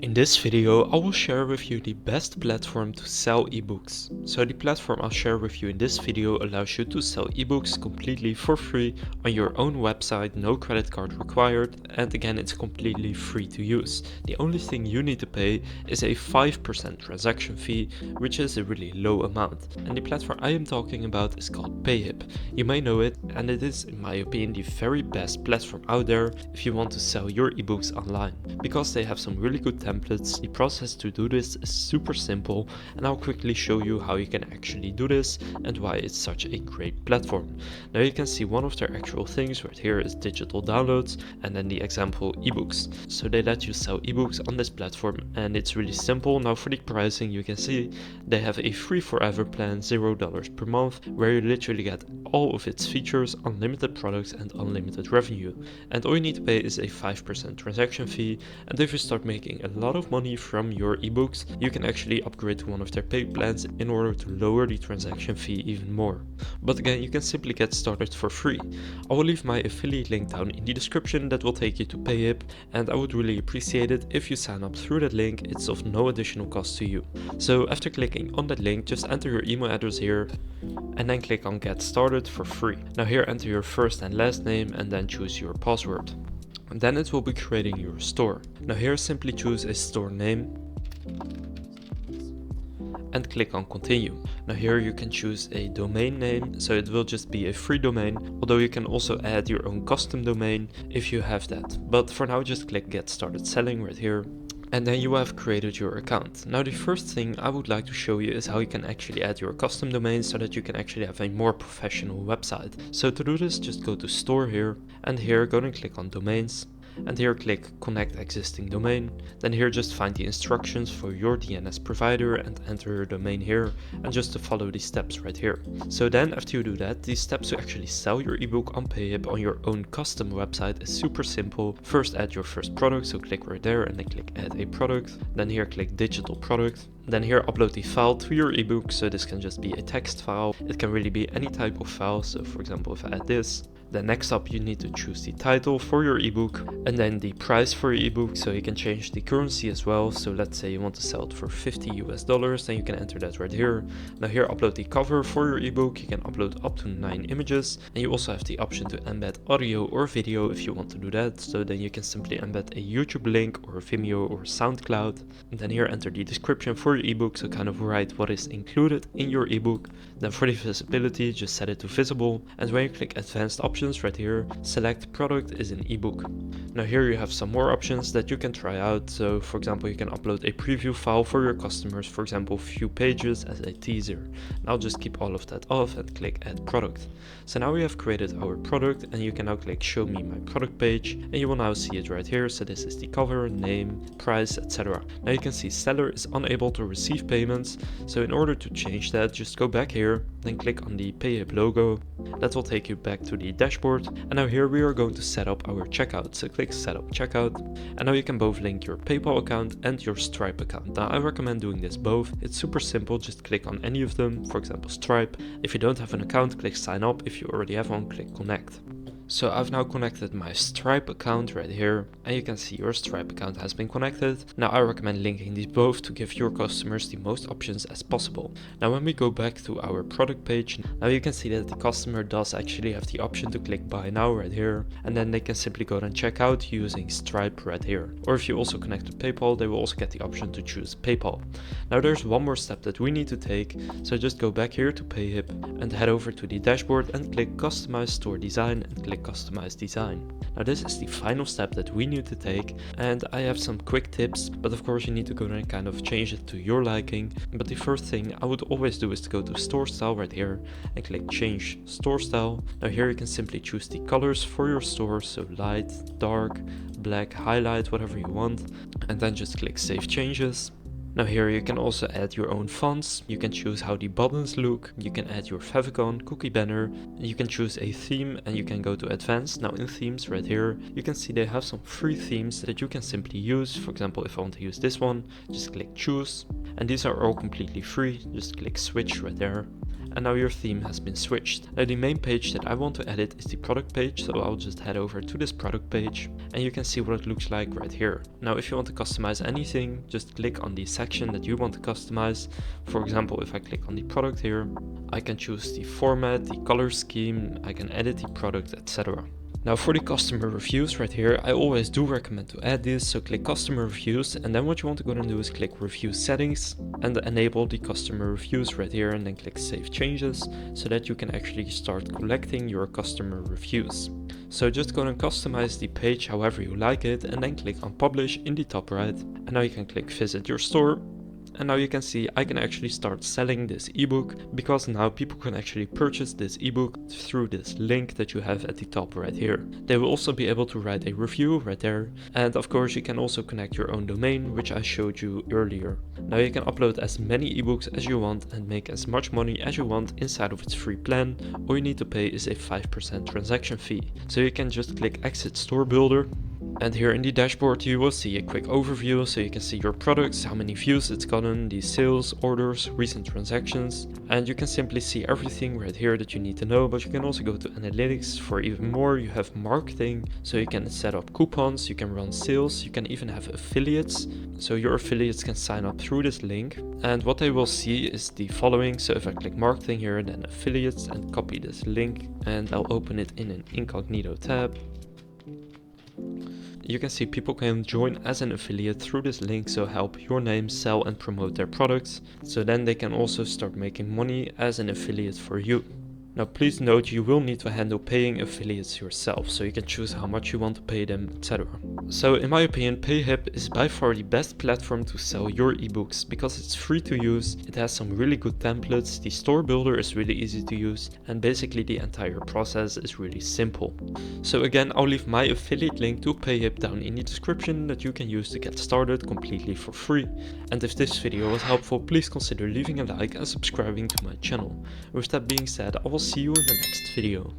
In this video, I will share with you the best platform to sell ebooks. So the platform I'll share with you in this video allows you to sell ebooks completely for free on your own website, no credit card required, and again it's completely free to use. The only thing you need to pay is a 5% transaction fee, which is a really low amount. And the platform I am talking about is called PayHip. You may know it, and it is, in my opinion, the very best platform out there if you want to sell your ebooks online. Because they have some really good templates, the process to do this is super simple, and I'll quickly show you how you can actually do this and why it's such a great platform. Now you can see one of their actual things right here is digital downloads, and then the example ebooks. So they let you sell ebooks on this platform, and it's really simple. Now for the pricing, you can see they have a free forever plan, $0 per month, where you literally get all of its features, unlimited products and unlimited revenue. And all you need to pay is a 5% transaction fee, and if you start making a lot of money from your ebooks, you can actually upgrade to one of their paid plans in order to lower the transaction fee even more. But again, you can simply get started for free. I will leave my affiliate link down in the description that will take you to PayHip, and I would really appreciate it if you sign up through that link. It's of no additional cost to you. So after clicking on that link, just enter your email address here and then click on get started for free. Now here enter your first and last name and then choose your password. And then it will be creating your store. Now here simply choose a store name and click on continue. Now here you can choose a domain name, so it will just be a free domain, although you can also add your own custom domain if you have that. But for now just click get started selling right here. And then you have created your account. Now the first thing I would like to show you is how you can actually add your custom domain so that you can actually have a more professional website. So to do this, just go to store here, and here go and click on domains. And here click connect existing domain. Then here just find the instructions for your DNS provider and enter your domain here, and just to follow these steps right here. So then after you do that, these steps to actually sell your ebook on PayHip on your own custom website is super simple. First add your first product, so click right there and then click add a product. Then here click digital product. Then here upload the file to your ebook, so this can just be a text file. It can really be any type of file, so for example if I add this. Then next up you need to choose the title for your ebook and then the price for your ebook, so you can change the currency as well. So let's say you want to sell it for $50 US, then you can enter that right here. Now here upload the cover for your ebook. You can upload up to 9 images, and you also have the option to embed audio or video if you want to do that. So then you can simply embed a YouTube link or Vimeo or SoundCloud. And then here enter the description for your ebook, so kind of write what is included in your ebook. Then for the visibility, just set it to visible, and when you click advanced options right here, select product is an ebook. Now here you have some more options that you can try out. So for example, you can upload a preview file for your customers, for example few pages as a teaser. And I'll just keep all of that off and click add product. So now we have created our product, and you can now click show me my product page, and you will now see it right here. So this is the cover, name, price, etc. Now you can see seller is unable to receive payments. So in order to change that, just go back here, then click on the PayHip logo. That will take you back to the dashboard, and now here we are going to set up our checkout. So click set up checkout, and now you can both link your PayPal account and your Stripe account. Now I recommend doing this both. It's super simple, just click on any of them, for example Stripe. If you don't have an account, click sign up. If you already have one, click connect. So I've now connected my Stripe account right here, and you can see your Stripe account has been connected. Now I recommend linking these both to give your customers the most options as possible. Now when we go back to our product page, now you can see that the customer does actually have the option to click buy now right here, and then they can simply go and check out using Stripe right here. Or if you also connect to PayPal, they will also get the option to choose PayPal. Now there's one more step that we need to take, so just go back here to PayHip and head over to the dashboard and click customize store design and click customize design. Now this is the final step that we need to take, and I have some quick tips, but of course you need to go and kind of change it to your liking. But the first thing I would always do is to go to store style right here and click change store style. Now here you can simply choose the colors for your store, so light, dark, black, highlight, whatever you want, and then just click save changes. Now here you can also add your own fonts, you can choose how the buttons look, you can add your favicon, cookie banner, you can choose a theme and you can go to advanced. Now in themes right here, you can see they have some free themes that you can simply use. For example, if I want to use this one, just click choose, and these are all completely free, just click switch right there. And now your theme has been switched. Now the main page that I want to edit is the product page, so I'll just head over to this product page and you can see what it looks like right here. Now if you want to customize anything, just click on the section that you want to customize. For example, if I click on the product here, I can choose the format, the color scheme, I can edit the product, etc. Now for the customer reviews right here, I always do recommend to add this, so click customer reviews, and then what you want to go and do is click review settings and enable the customer reviews right here, and then click save changes so that you can actually start collecting your customer reviews. So just go and customize the page however you like it, and then click on publish in the top right, and now you can click visit your store. And now you can see I can actually start selling this ebook, because now people can actually purchase this ebook through this link that you have at the top right here. They will also be able to write a review right there, and of course you can also connect your own domain, which I showed you earlier. Now you can upload as many ebooks as you want and make as much money as you want inside of its free plan. All you need to pay is a 5% transaction fee. So you can just click exit store builder. And here in the dashboard you will see a quick overview, so you can see your products, how many views it's gotten, the sales, orders, recent transactions, and you can simply see everything right here that you need to know. But you can also go to analytics for even more. You have marketing, so you can set up coupons, you can run sales, you can even have affiliates, so your affiliates can sign up through this link. And what they will see is the following. So if I click marketing here, then affiliates, and copy this link, and I'll open it in an incognito tab. You can see people can join as an affiliate through this link, so help your name sell and promote their products, so then they can also start making money as an affiliate for you. Now please note, you will need to handle paying affiliates yourself, so you can choose how much you want to pay them, etc. So in my opinion, PayHip is by far the best platform to sell your ebooks, because it's free to use, it has some really good templates, the store builder is really easy to use, and basically the entire process is really simple. So again, I'll leave my affiliate link to PayHip down in the description that you can use to get started completely for free. And if this video was helpful, please consider leaving a like and subscribing to my channel. With that being said, I will see you in the next video.